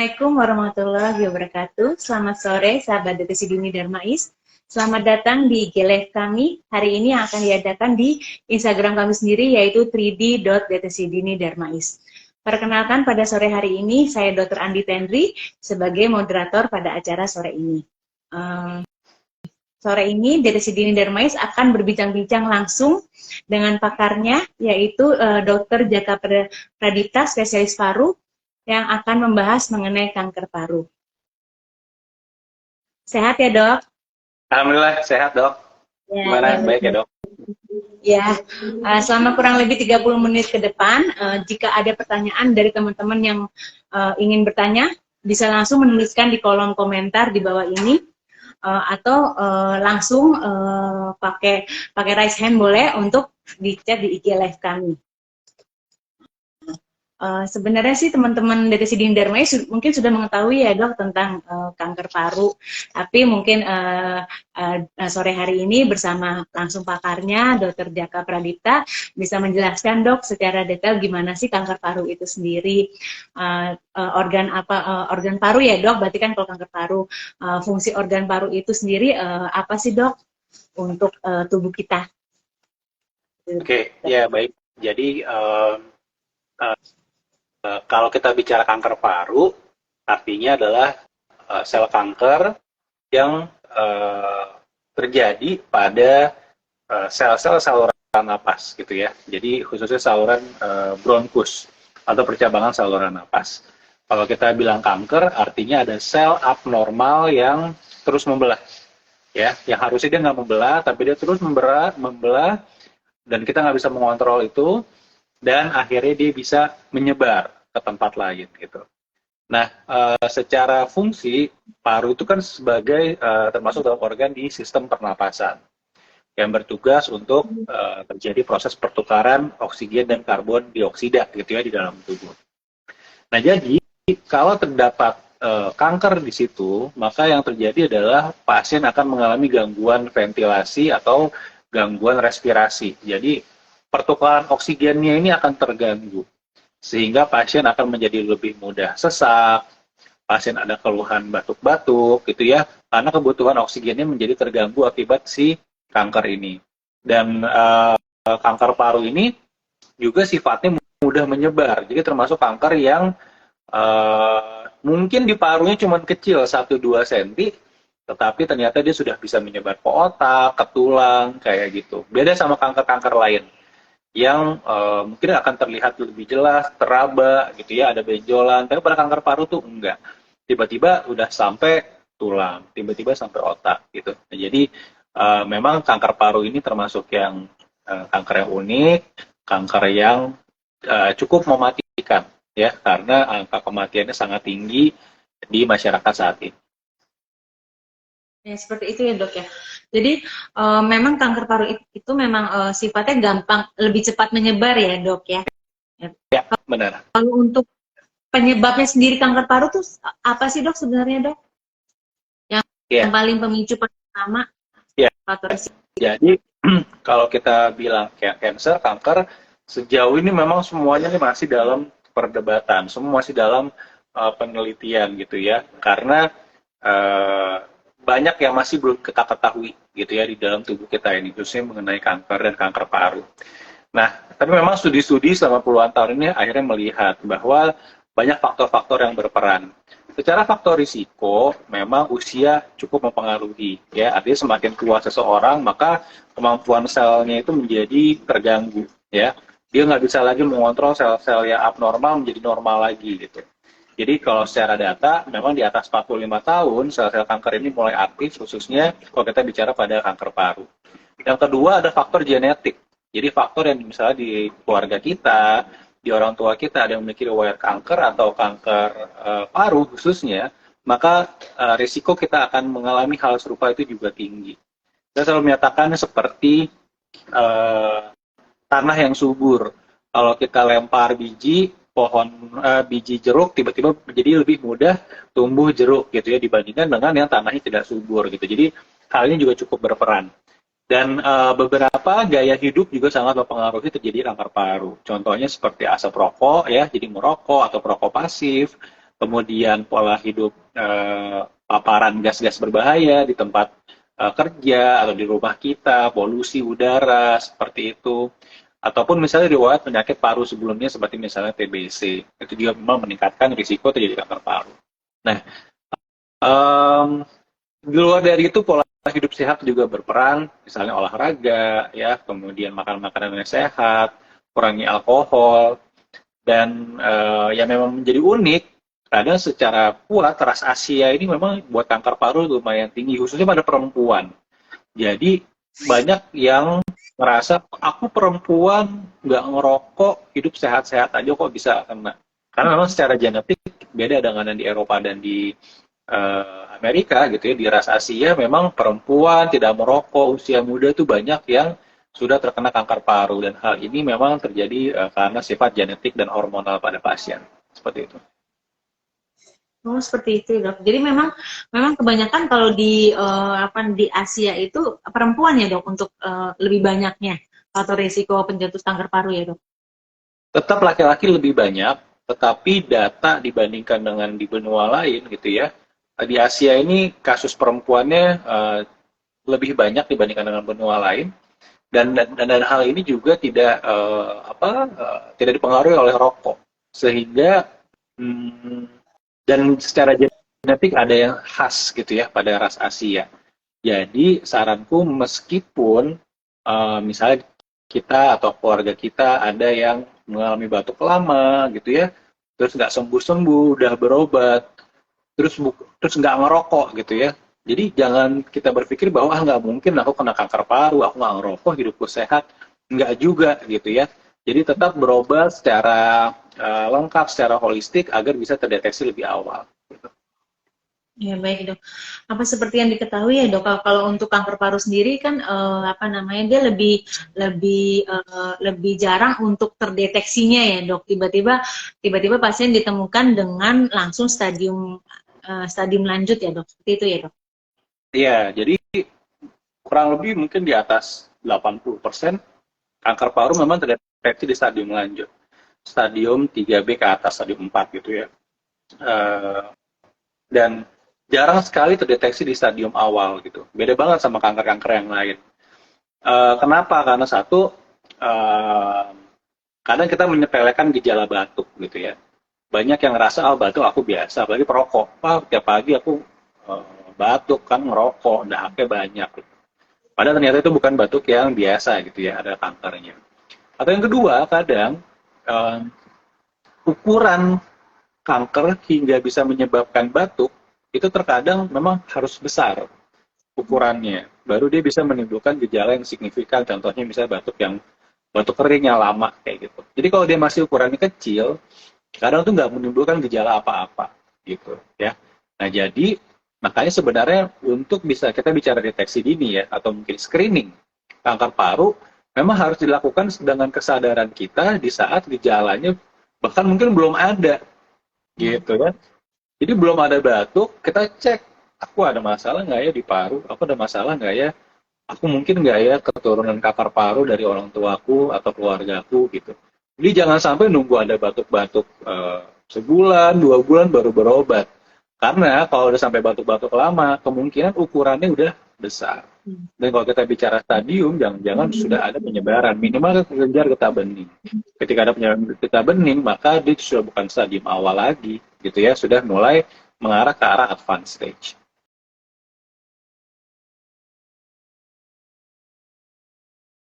Assalamualaikum warahmatullahi wabarakatuh. Selamat sore, sahabat Deteksi Dini Darmais. Selamat datang di IG Live kami. Hari ini yang akan diadakan di Instagram kami sendiri, yaitu 3d.deteksi Darmais. Perkenalkan, pada sore hari ini, saya Dr. Andi Tendri sebagai moderator pada acara sore ini. Sore ini, Deteksi Dini Darmais akan berbincang-bincang langsung dengan pakarnya, yaitu Dr. Jaka Pradipta, spesialis paru, yang akan membahas mengenai kanker paru. Sehat ya, Dok? Alhamdulillah sehat, Dok. Ya, Gimana? Baik ya, Dok? Ya, selama kurang lebih 30 menit ke depan, jika ada pertanyaan dari teman-teman yang ingin bertanya, bisa langsung menuliskan di kolom komentar di bawah ini, atau langsung pakai raise hand boleh untuk di chat di IG Live kami. Sebenarnya sih teman-teman Deteksi Dini Darmais mungkin sudah mengetahui ya, Dok, tentang kanker paru. Tapi mungkin sore hari ini bersama langsung pakarnya, Dr. Jaka Pradipta, bisa menjelaskan, Dok, secara detail gimana sih kanker paru itu sendiri, organ paru ya, Dok. Berarti kan kalau kanker paru, fungsi organ paru itu sendiri apa sih, Dok, untuk tubuh kita? Oke, ya baik. Jadi kalau kita bicara kanker paru, artinya adalah sel kanker yang terjadi pada sel-sel saluran napas, gitu ya. Jadi khususnya saluran bronkus atau percabangan saluran napas. Kalau kita bilang kanker, artinya ada sel abnormal yang terus membelah, ya. Yang harusnya dia nggak membelah, tapi dia terus membelah, dan kita nggak bisa mengontrol itu, dan akhirnya dia bisa menyebar ke tempat lain gitu. Nah, secara fungsi paru itu kan sebagai termasuk dalam organ di sistem pernapasan yang bertugas untuk terjadi proses pertukaran oksigen dan karbon dioksida gitu ya di dalam tubuh. Nah, jadi kalau terdapat kanker di situ, maka yang terjadi adalah pasien akan mengalami gangguan ventilasi atau gangguan respirasi. Jadi pertukaran oksigennya ini akan terganggu, sehingga pasien akan menjadi lebih mudah sesak, pasien ada keluhan batuk-batuk gitu ya, karena kebutuhan oksigennya menjadi terganggu akibat si kanker ini. Dan kanker paru ini juga sifatnya mudah menyebar, jadi termasuk kanker yang mungkin di parunya cuma kecil 1-2 cm, tetapi ternyata dia sudah bisa menyebar ke otak, ke tulang, kayak gitu. Beda sama kanker-kanker lain yang mungkin akan terlihat lebih jelas, teraba gitu ya, ada benjolan, tapi pada kanker paru tuh enggak. Tiba-tiba udah sampai tulang, tiba-tiba sampai otak gitu. Nah, jadi memang kanker paru ini termasuk yang kanker yang unik, kanker yang cukup mematikan ya, karena angka kematiannya sangat tinggi di masyarakat saat ini. Ya, seperti itu ya, Dok ya. Jadi memang kanker paru itu memang sifatnya gampang, lebih cepat menyebar ya, Dok ya. Ya, benar. Kalau untuk penyebabnya sendiri kanker paru tuh apa sih, Dok, sebenarnya, Dok? Yang paling pemicu pertama faktor risiko. Jadi kalau kita bilang kayak cancer, kanker, sejauh ini memang semuanya ini masih dalam perdebatan, semua masih dalam penelitian gitu ya, karena banyak yang masih belum kita ketahui gitu ya di dalam tubuh kita ini, khususnya mengenai kanker dan kanker paru. Nah, tapi memang studi-studi selama puluhan tahun ini akhirnya melihat bahwa banyak faktor-faktor yang berperan. Secara faktor risiko, memang usia cukup mempengaruhi. Ya, artinya semakin tua seseorang, maka kemampuan selnya itu menjadi terganggu. Ya, dia nggak bisa lagi mengontrol sel-sel yang abnormal menjadi normal lagi gitu. Jadi kalau secara data, memang di atas 45 tahun, sel-sel kanker ini mulai aktif, khususnya kalau kita bicara pada kanker paru. Yang kedua ada faktor genetik. Jadi faktor yang misalnya di keluarga kita, di orang tua kita ada yang memiliki riwayat kanker atau kanker paru khususnya, maka risiko kita akan mengalami hal serupa itu juga tinggi. Saya selalu menyatakan seperti tanah yang subur. Kalau kita lempar biji biji jeruk, tiba-tiba menjadi lebih mudah tumbuh jeruk gitu ya, dibandingkan dengan yang tanahnya tidak subur gitu. Jadi hal ini juga cukup berperan. Dan beberapa gaya hidup juga sangat mempengaruhi terjadi kanker paru. Contohnya seperti asap rokok ya, jadi merokok atau perokok pasif, kemudian pola hidup paparan gas-gas berbahaya di tempat kerja atau di rumah kita, polusi udara seperti itu, ataupun misalnya riwayat penyakit paru sebelumnya seperti misalnya TBC, itu juga memang meningkatkan risiko terjadi kanker paru. Nah, di luar dari itu pola hidup sehat juga berperan, misalnya olahraga, ya, kemudian makan makanan yang sehat, kurangi alkohol, dan yang memang menjadi unik, karena secara kuat ras Asia ini memang buat kanker paru lumayan tinggi, khususnya pada perempuan. Jadi banyak yang merasa aku perempuan nggak ngerokok, hidup sehat-sehat aja kok bisa kena. Karena memang secara genetik beda dengan yang di Eropa dan di Amerika gitu ya. Di ras Asia memang perempuan tidak merokok usia muda tuh banyak yang sudah terkena kanker paru, dan hal ini memang terjadi karena sifat genetik dan hormonal pada pasien seperti itu. Oh, seperti itu, Dok. Jadi memang kebanyakan kalau di di Asia itu perempuan ya, Dok, untuk lebih banyaknya atau risiko pencetus kanker paru ya, Dok. Tetap laki-laki lebih banyak, tetapi data dibandingkan dengan di benua lain gitu ya. Di Asia ini kasus perempuannya lebih banyak dibandingkan dengan benua lain, dan hal ini juga tidak dipengaruhi oleh rokok, sehingga dan secara genetik ada yang khas gitu ya pada ras Asia. Jadi saranku, meskipun misalnya kita atau keluarga kita ada yang mengalami batuk lama gitu ya, terus nggak sembuh-sembuh, udah berobat, terus nggak ngerokok gitu ya. Jadi jangan kita berpikir bahwa nggak mungkin aku kena kanker paru, aku nggak ngerokok, hidupku sehat. Nggak juga gitu ya. Jadi tetap berobat secara lengkap, secara holistik agar bisa terdeteksi lebih awal. Gitu. Ya, baik, Dok. Apa seperti yang diketahui ya, Dok, kalau untuk kanker paru sendiri kan dia lebih jarang untuk terdeteksinya ya, Dok. Tiba-tiba pasien ditemukan dengan langsung stadium lanjut ya, Dok. Seperti itu ya, Dok. Iya, jadi kurang lebih mungkin di atas 80% kanker paru memang terdeteksi di stadium lanjut. Stadium 3B ke atas, stadium 4 gitu ya. Dan jarang sekali terdeteksi di stadium awal gitu. Beda banget sama kanker-kanker yang lain. Kenapa? Karena satu, kadang kita menyepelekan gejala batuk gitu ya. Banyak yang ngerasa, batuk aku biasa, apalagi perokok. Tiap pagi aku batuk kan, ngerokok, dahaknya banyak. Padahal ternyata itu bukan batuk yang biasa gitu ya, ada kankernya. Atau yang kedua, kadang ukuran kanker hingga bisa menyebabkan batuk, itu terkadang memang harus besar ukurannya. Baru dia bisa menimbulkan gejala yang signifikan, contohnya misalnya batuk kering yang lama kayak gitu. Jadi kalau dia masih ukurannya kecil, kadang tuh nggak menimbulkan gejala apa-apa gitu ya. Nah jadi makanya sebenarnya untuk bisa kita bicara deteksi dini ya, atau mungkin screening kanker paru, memang harus dilakukan dengan kesadaran kita di saat gejalanya bahkan mungkin belum ada gitu kan. Jadi belum ada batuk, kita cek, aku ada masalah nggak ya di paru, aku ada masalah nggak ya, aku mungkin nggak ya keturunan kanker paru dari orang tuaku atau keluargaku gitu. Jadi jangan sampai nunggu ada batuk-batuk sebulan, 2 bulan baru berobat. Karena kalau udah sampai batuk-batuk lama, kemungkinan ukurannya udah besar. Dan kalau kita bicara stadium, jangan-jangan sudah ada penyebaran. Minimal kejar getah bening. Ketika ada penyebaran getah bening, maka dia sudah bukan stadium awal lagi, gitu ya, sudah mulai mengarah ke arah advanced stage.